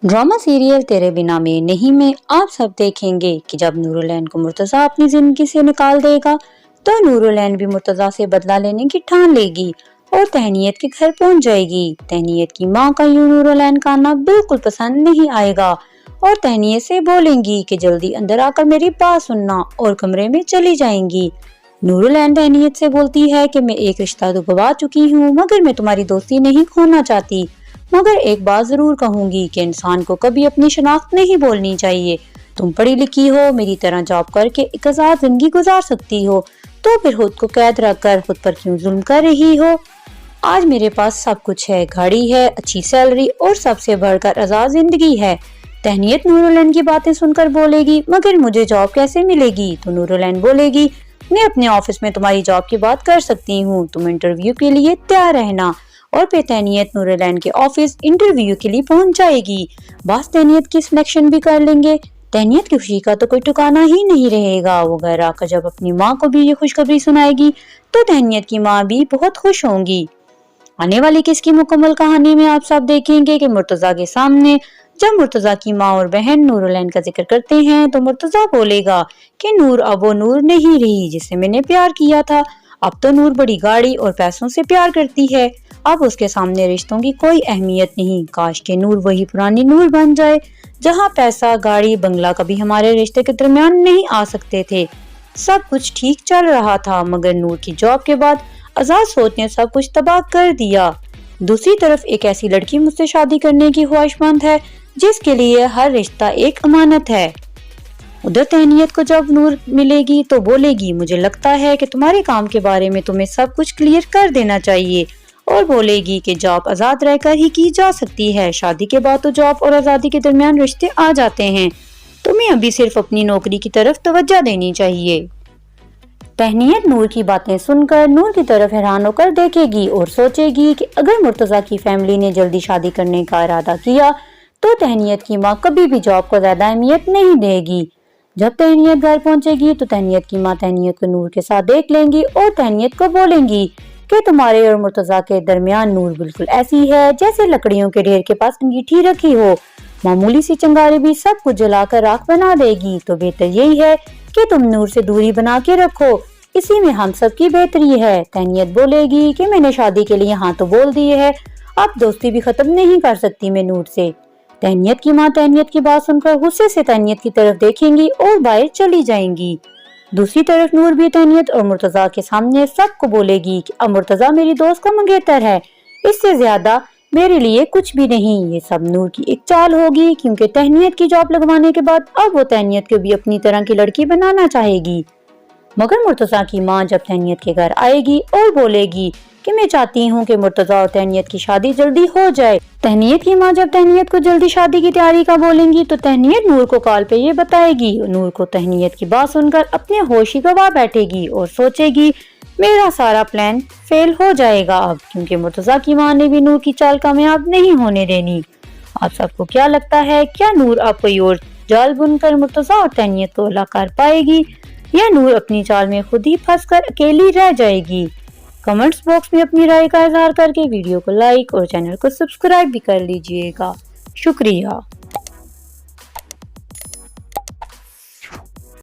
Drama serial तेरे बिना में नहीं में आप सब देखेंगे कि जब नूरुलैन को मुर्तजा अपनी जिंदगी से निकाल देगा तो नूरुलैन भी मुर्तजा से बदला लेने की ठान लेगी और तहनीत के घर पहुंच जाएगी। तहनीत की माँ का यूं नूरुलैन का आना बिल्कुल पसंद नहीं आएगा और तहनीत से बोलेंगी कि जल्दी अंदर आकर मेरी बात सुनना और कमरे में चली जाएंगी। नूरुलैन तहनीत से बोलती है कि मैं एक रिश्ता तो गवा चुकी हूँ मगर मैं तुम्हारी दोस्ती नहीं खोना चाहती, मगर एक बात जरूर कहूंगी कि इंसान को कभी अपनी शनाख्त नहीं बोलनी चाहिए। तुम पढ़ी लिखी हो, मेरी तरह जॉब करके एक आजाद जिंदगी गुजार सकती हो, तो फिर खुद को कैद रखकर खुद पर क्यों जुल्म कर रही हो। आज मेरे पास सब कुछ है, गाड़ी है, अच्छी सैलरी और सबसे बढ़कर आजाद जिंदगी है। तहनीत नूरुलैन की बातें सुनकर बोलेगी मगर मुझे जॉब कैसे मिलेगी। तो नूरुलैन बोलेगी मैं अपने ऑफिस में तुम्हारी जॉब की बात कर सकती हूँ, तुम इंटरव्यू के लिए तैयार रहना। और फिर तहनीत नूरुलैन के ऑफिस इंटरव्यू के लिए पहुंच जाएगी। बॉस तहनीत की सिलेक्शन भी कर लेंगे। तहनीत की खुशी का तो कोई ठिकाना ही नहीं रहेगा। वो घर आकर जब अपनी माँ को भी ये खुशखबरी सुनाएगी तो तहनीत की माँ भी बहुत खुश होंगी। आने वाली किसकी मुकम्मल कहानी में आप सब देखेंगे कि मुर्तजा के सामने जब मुर्तजा की माँ और बहन नूरुलैन का जिक्र करते हैं तो मुर्तजा बोलेगा कि नूर अब वो नूर नहीं रही जिससे मैंने प्यार किया था। अब तो नूर बड़ी गाड़ी और पैसों से प्यार करती है। अब उसके सामने रिश्तों की कोई अहमियत नहीं। काश के नूर वही पुरानी नूर बन जाए जहाँ पैसा, गाड़ी, बंगला कभी हमारे रिश्ते के दरमियान नहीं आ सकते थे। सब कुछ ठीक चल रहा था मगर नूर की जॉब के बाद आजाद सोच ने सब कुछ तबाह कर दिया। दूसरी तरफ एक ऐसी लड़की मुझसे शादी करने की ख्वाहिशमंद है जिसके लिए हर रिश्ता एक अमानत है। उधर तहनीत को जब नूर मिलेगी तो बोलेगी मुझे लगता है कि तुम्हारे काम के बारे में तुम्हें सब कुछ क्लियर कर देना चाहिए और बोलेगी कि जॉब आजाद रहकर ही की जा सकती है। शादी के बाद तो जॉब और आजादी के दरमियान रिश्ते आ जाते हैं। तुम्हें अभी सिर्फ अपनी नौकरी की तरफ तवज्जो देनी चाहिए। तहनीत नूर की बातें सुनकर नूर की तरफ हैरान होकर देखेगी और सोचेगी कि अगर मुर्तजा की फैमिली ने जल्दी शादी करने का इरादा किया तो तहनीत की माँ कभी भी जॉब को ज्यादा अहमियत नहीं देगी। जब तहनीत घर पहुंचेगी तो तहनीत की माँ तहनीत को नूर के साथ देख लेंगी और तहनीत को बोलेंगी कि तुम्हारे और मुर्तजा के दरमियान नूर बिल्कुल ऐसी है जैसे लकड़ियों के ढेर के पास अंगीठी रखी हो। मामूली सी चिंगारी भी सब कुछ जलाकर राख बना देगी। तो बेहतर यही है कि तुम नूर से दूरी बना के रखो, इसी में हम सब की बेहतरी है। तहनीत बोलेगी कि मैंने शादी के लिए हाँ तो बोल दिए है, अब दोस्ती भी खत्म नहीं कर सकती मैं नूर से। तहनीत की माँ तहनीत की बात सुनकर गुस्से से तहनीत की तरफ देखेंगी और बाहर चली जाएंगी। दूसरी तरफ नूर भी तहनीत और मुर्तजा के सामने सबको बोलेगी कि अब मुर्तजा मेरी दोस्त का मंगेतर है, इससे ज्यादा मेरे लिए कुछ भी नहीं। ये सब नूर की एक चाल होगी क्योंकि तहनीत की जॉब लगवाने के बाद अब वो तहनीत को भी अपनी तरह की लड़की बनाना चाहेगी। मगर मुर्तजा की माँ जब तहनीत के घर आएगी और बोलेगी कि मैं चाहती हूँ कि मुर्तजा और तहनीत की शादी जल्दी हो जाए। तहनीत की माँ जब तहनीत को जल्दी शादी की तैयारी का बोलेंगी तो तहनीत नूर को कॉल पे ये बताएगी। नूर को तहनीत की बात सुनकर अपने होश ही गवा बैठेगी और सोचेगी मेरा सारा प्लान फेल हो जाएगा अब, क्योंकि मुर्तजा की माँ ने भी नूर की चाल कामयाब नहीं होने देनी। आप सबको क्या लगता है, क्या नूर अब कोई और जाल बुनकर मुर्तजा और तहनीत को अलग कर पाएगी या नूर अपनी चाल में खुद ही फंसकर अकेली रह जाएगी? कमेंट्स बॉक्स में अपनी राय का इजहार करके वीडियो को लाइक और चैनल को सब्सक्राइब भी कर लीजिएगा। शुक्रिया।